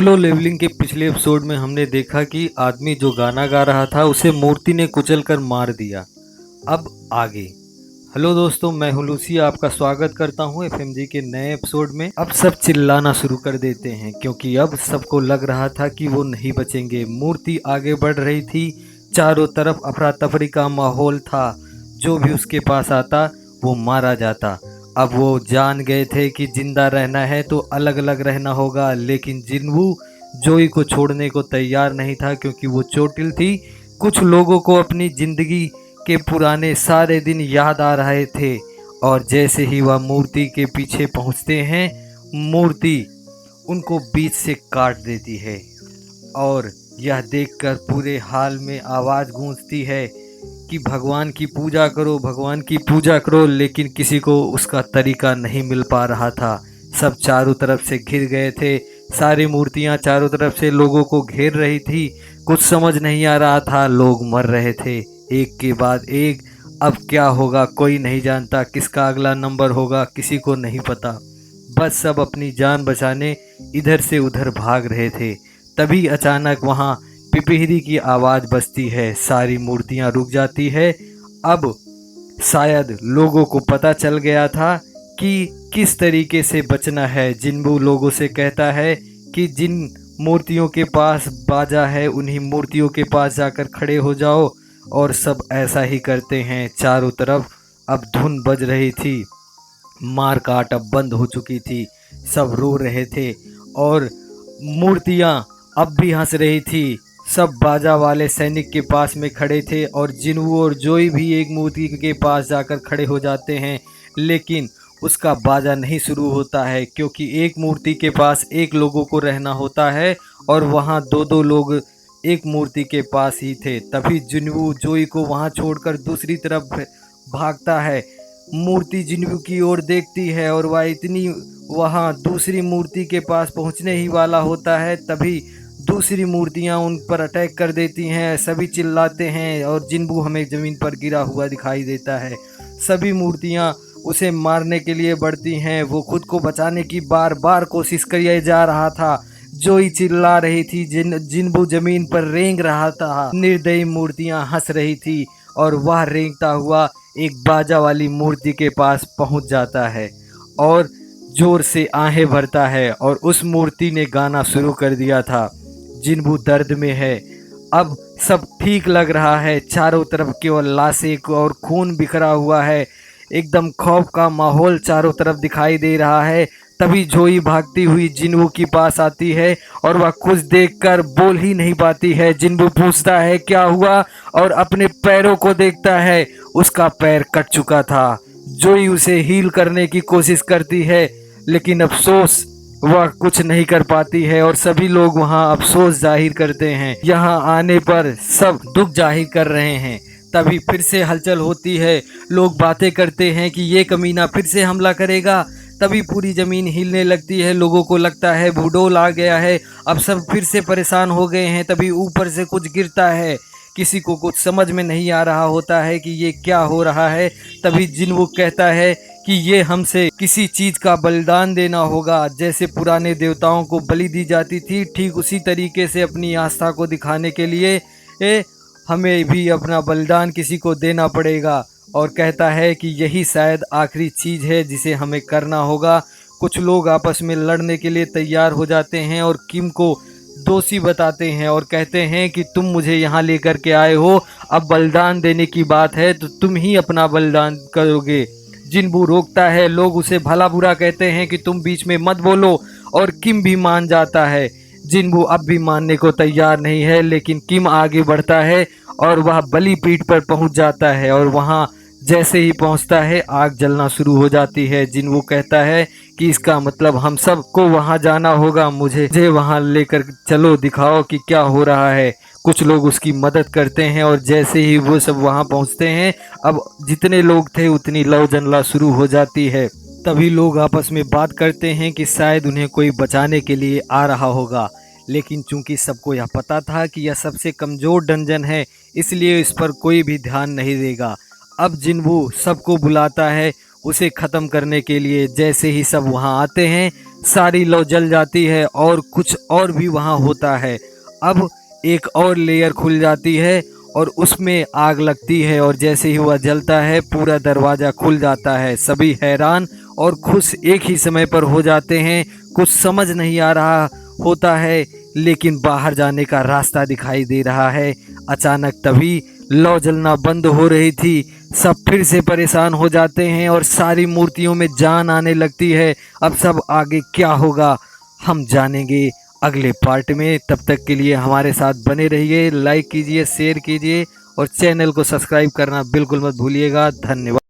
Solo levelling के पिछले episode में हमने देखा कि आदमी जो गाना गा रहा था उसे मूर्ति ने कुचल कर मार दिया। अब आगे। हेलो दोस्तों, मैं हूं लूसी, आपका स्वागत करता हूं एफएमजी के नए एपिसोड में। अब सब चिल्लाना शुरू कर देते हैं क्योंकि अब सबको लग रहा था कि वो नहीं बचेंगे। मूर्ति आगे बढ़ रही थी, चारों तरफ अफरा तफरी का माहौल था। जो भी उसके पास आता वो मारा जाता। अब वो जान गए थे कि जिंदा रहना है तो अलग अलग रहना होगा, लेकिन जिन्वू जोई को छोड़ने को तैयार नहीं था क्योंकि वो चोटिल थी। कुछ लोगों को अपनी जिंदगी के पुराने सारे दिन याद आ रहे थे और जैसे ही वह मूर्ति के पीछे पहुंचते हैं, मूर्ति उनको बीच से काट देती है और यह देखकर पूरे हाल में आवाज़ गूंजती है कि भगवान की पूजा करो, भगवान की पूजा करो। लेकिन किसी को उसका तरीका नहीं मिल पा रहा था। सब चारों तरफ से घिर गए थे। सारी मूर्तियां चारों तरफ से लोगों को घेर रही थी। कुछ समझ नहीं आ रहा था, लोग मर रहे थे एक के बाद एक। अब क्या होगा कोई नहीं जानता, किसका अगला नंबर होगा किसी को नहीं पता। बस सब अपनी जान बचाने इधर से उधर भाग रहे थे। तभी अचानक वहाँ पिपहिरी की आवाज़ बजती है, सारी मूर्तियां रुक जाती है। अब शायद लोगों को पता चल गया था कि किस तरीके से बचना है। जिन्वू लोगों से कहता है कि जिन मूर्तियों के पास बाजा है उन्हीं मूर्तियों के पास जाकर खड़े हो जाओ, और सब ऐसा ही करते हैं। चारों तरफ अब धुन बज रही थी, मार काट अब बंद हो चुकी थी। सब रो रहे थे और मूर्तियां अब भी हंस रही थी। सब बाजा वाले सैनिक के पास में खड़े थे और जिन्वू और जोई भी एक मूर्ति के पास जाकर खड़े हो जाते हैं, लेकिन उसका बाजा नहीं शुरू होता है क्योंकि एक मूर्ति के पास एक लोगों को रहना होता है और वहाँ दो दो लोग एक मूर्ति के पास ही थे। तभी जिन्वू जोई को वहाँ छोड़कर दूसरी तरफ भागता है। मूर्ति जिन्वू की ओर देखती है और वहाँ दूसरी मूर्ति के पास पहुँचने ही वाला होता है। तभी दूसरी मूर्तियां उन पर अटैक कर देती हैं। सभी चिल्लाते हैं और जिन्वू हमें ज़मीन पर गिरा हुआ दिखाई देता है। सभी मूर्तियां उसे मारने के लिए बढ़ती हैं। वो खुद को बचाने की बार बार कोशिश किया जा रहा था। जोई चिल्ला रही थी, जिन्वू ज़मीन पर रेंग रहा था। निर्दयी मूर्तियां हंस रही थी और वह रेंगता हुआ एक बाजा वाली मूर्ति के पास पहुंच जाता है और जोर से आहें भरता है और उस मूर्ति ने गाना शुरू कर दिया था। जिन्वू दर्द में है। अब सब ठीक लग रहा है, चारों तरफ केवल लाशें और खून बिखरा हुआ है। एकदम खौफ का माहौल चारों तरफ दिखाई दे रहा है। तभी जोई भागती हुई जिन्वू के पास आती है और वह कुछ देखकर बोल ही नहीं पाती है। जिन्वू पूछता है क्या हुआ और अपने पैरों को देखता है, उसका पैर कट चुका था। जोई उसे हील करने की कोशिश करती है लेकिन अफसोस वह कुछ नहीं कर पाती है और सभी लोग वहां अफसोस जाहिर करते हैं। यहां आने पर सब दुख जाहिर कर रहे हैं। तभी फिर से हलचल होती है, लोग बातें करते हैं कि ये कमीना फिर से हमला करेगा। तभी पूरी ज़मीन हिलने लगती है, लोगों को लगता है भूडोल आ गया है। अब सब फिर से परेशान हो गए हैं। तभी ऊपर से कुछ गिरता है, किसी को कुछ समझ में नहीं आ रहा होता है कि ये क्या हो रहा है। तभी जिन्वू कहता है कि ये हमसे किसी चीज़ का बलिदान देना होगा। जैसे पुराने देवताओं को बलि दी जाती थी, ठीक उसी तरीके से अपनी आस्था को दिखाने के लिए हमें भी अपना बलिदान किसी को देना पड़ेगा। और कहता है कि यही शायद आखिरी चीज़ है जिसे हमें करना होगा। कुछ लोग आपस में लड़ने के लिए तैयार हो जाते हैं और किम को दोषी बताते हैं और कहते हैं कि तुम मुझे यहाँ लेकर के आए हो, अब बलिदान देने की बात है तो तुम ही अपना बलिदान करोगे। जिन्वू रोकता है, लोग उसे भला बुरा कहते हैं कि तुम बीच में मत बोलो, और किम भी मान जाता है। जिन्वू अब भी मानने को तैयार नहीं है, लेकिन किम आगे बढ़ता है और वह बलिपीठ पर पहुंच जाता है और वहां जैसे ही पहुंचता है आग जलना शुरू हो जाती है। जिन्वू कहता है कि इसका मतलब हम सबको वहां जाना होगा, मुझे वहां लेकर चलो, दिखाओ कि क्या हो रहा है। कुछ लोग उसकी मदद करते हैं और जैसे ही वो सब वहां पहुंचते हैं, अब जितने लोग थे उतनी लौ जंगला शुरू हो जाती है। तभी लोग आपस में बात करते हैं कि शायद उन्हें कोई बचाने के लिए आ रहा होगा, लेकिन चूंकि सबको यह पता था कि यह सबसे कमज़ोर डंजन है, इसलिए इस पर कोई भी ध्यान नहीं देगा। अब जिन्वू सबको बुलाता है उसे ख़त्म करने के लिए। जैसे ही सब वहां आते हैं, सारी लौ जल जाती है और कुछ और भी वहाँ होता है। अब एक और लेयर खुल जाती है और उसमें आग लगती है और जैसे ही वह जलता है पूरा दरवाज़ा खुल जाता है। सभी हैरान और खुश एक ही समय पर हो जाते हैं। कुछ समझ नहीं आ रहा होता है लेकिन बाहर जाने का रास्ता दिखाई दे रहा है। अचानक तभी लौ जलना बंद हो रही थी। सब फिर से परेशान हो जाते हैं और सारी मूर्तियों में जान आने लगती है। अब सब आगे क्या होगा हम जानेंगे अगले पार्ट में। तब तक के लिए हमारे साथ बने रहिए, लाइक कीजिए, शेयर कीजिए और चैनल को सब्सक्राइब करना बिल्कुल मत भूलिएगा। धन्यवाद।